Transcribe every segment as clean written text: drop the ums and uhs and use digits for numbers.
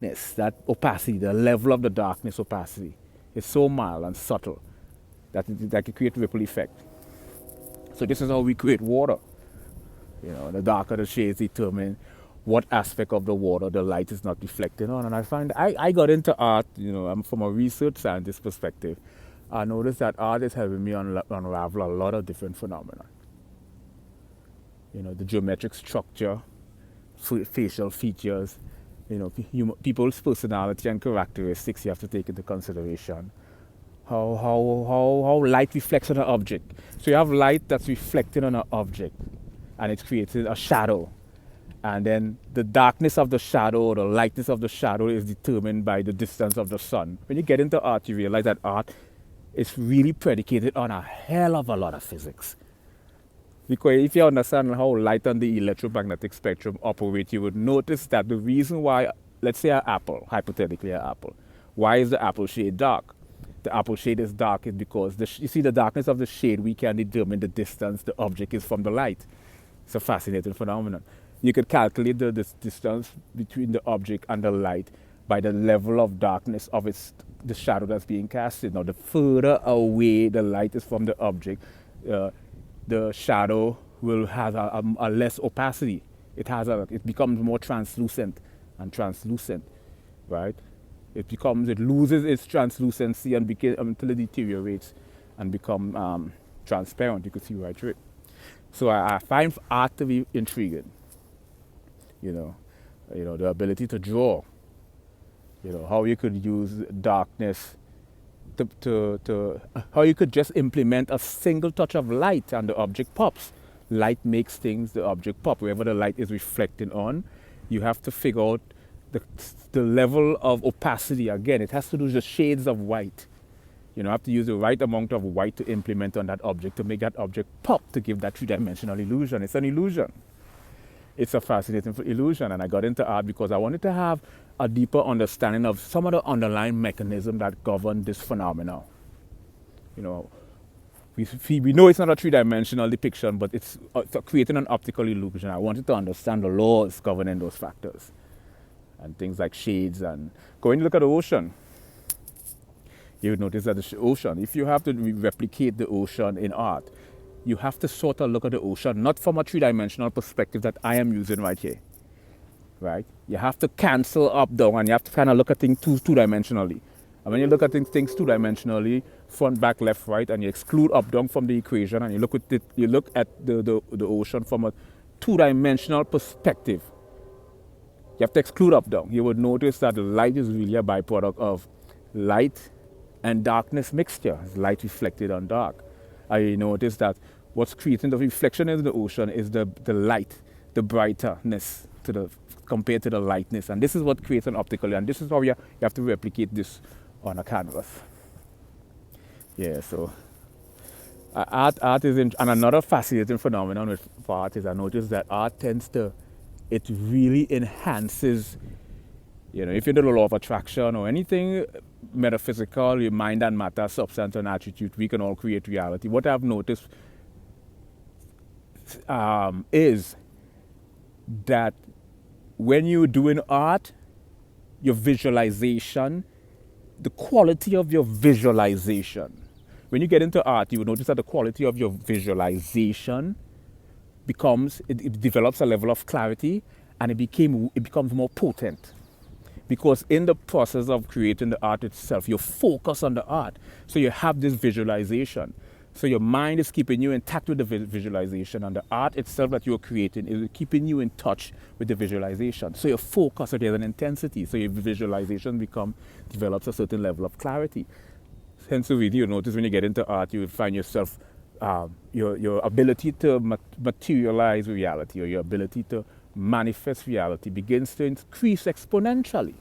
that opacity, the level of the darkness opacity is so mild and subtle that can create ripple effect. So this is how we create water. You know, the darker the shades determine what aspect of the water the light is not reflecting on. And I find I got into art, you know, I'm from a research scientist perspective. I noticed that art is helping me unravel a lot of different phenomena. You know, the geometric structure, facial features, you know, people's personality and characteristics you have to take into consideration. How light reflects on an object. So you have light that's reflecting on an object and it's creating a shadow. And then the darkness of the shadow or the lightness of the shadow is determined by the distance of the sun. When you get into art, you realize that art is really predicated on a hell of a lot of physics. Because if you understand how light and the electromagnetic spectrum operate, you would notice that the reason why, let's say an apple, hypothetically an apple, why is the apple shade dark? The apple shade is dark is because you see the darkness of the shade, we can determine the distance the object is from the light. It's a fascinating phenomenon. You could calculate the distance between the object and the light by the level of darkness of the shadow that's being casted. Now, the further away the light is from the object, the shadow will have a less opacity. It becomes more translucent, right? It loses its translucency until it deteriorates and become transparent. You could see right through it. So I find art to be intriguing. You know, the ability to draw. You know, how you could use darkness how you could just implement a single touch of light and the object pops. Light makes the object pop. Wherever the light is reflecting on, you have to figure out the level of opacity. Again, it has to do with the shades of white. You know, I have to use the right amount of white to implement on that object to make that object pop, to give that three-dimensional illusion. It's an illusion. It's a fascinating illusion, and I got into art because I wanted to have a deeper understanding of some of the underlying mechanisms that govern this phenomenon. You know, we know it's not a three-dimensional depiction, but it's creating an optical illusion. I wanted to understand the laws governing those factors and things like shades. And going to look at the ocean, you would notice that the ocean, if you have to replicate the ocean in art, you have to sort of look at the ocean not from a three-dimensional perspective that I am using right here, right? You have to cancel up, down, and you have to kind of look at things two-dimensionally. And when you look at things two-dimensionally, front, back, left, right, and you exclude up, down from the equation, and you look at the ocean from a two-dimensional perspective, you have to exclude up, down. You would notice that the light is really a byproduct of light and darkness mixture. It's light reflected on dark. I noticed that what's creating the reflection in the ocean is the light, the brightness compared to the lightness. And this is what creates an optical, and this is how you have to replicate this on a canvas. Yeah, so art is, and another fascinating phenomenon for art is I noticed that art it really enhances, you know, if you know the law of attraction or anything metaphysical, your mind and matter, substance and attribute, we can all create reality. What I've noticed is that when you're doing art, your visualization, the quality of your visualization, when you get into art, you will notice that the quality of your visualization it develops a level of clarity, and it becomes more potent. Because in the process of creating the art itself, you focus on the art. So you have this visualization. So your mind is keeping you intact with the visualization, and the art itself that you're creating is keeping you in touch with the visualization. So your focus, so there's an intensity. So your visualization develops a certain level of clarity. Hence, really, you notice when you get into art, you find yourself, your ability to materialize reality, or your ability to manifest reality begins to increase exponentially.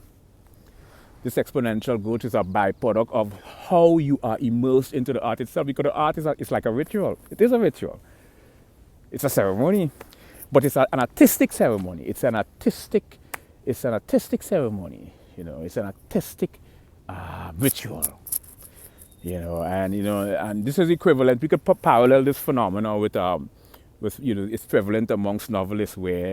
This exponential growth is a byproduct of how you are immersed into the art itself, because the art is like a ritual. It is a ritual. It's a ceremony, but it's an artistic ceremony. It's an artistic ceremony. You know, it's an artistic ritual. And this is equivalent. We could parallel this phenomenon with it's prevalent amongst novelists where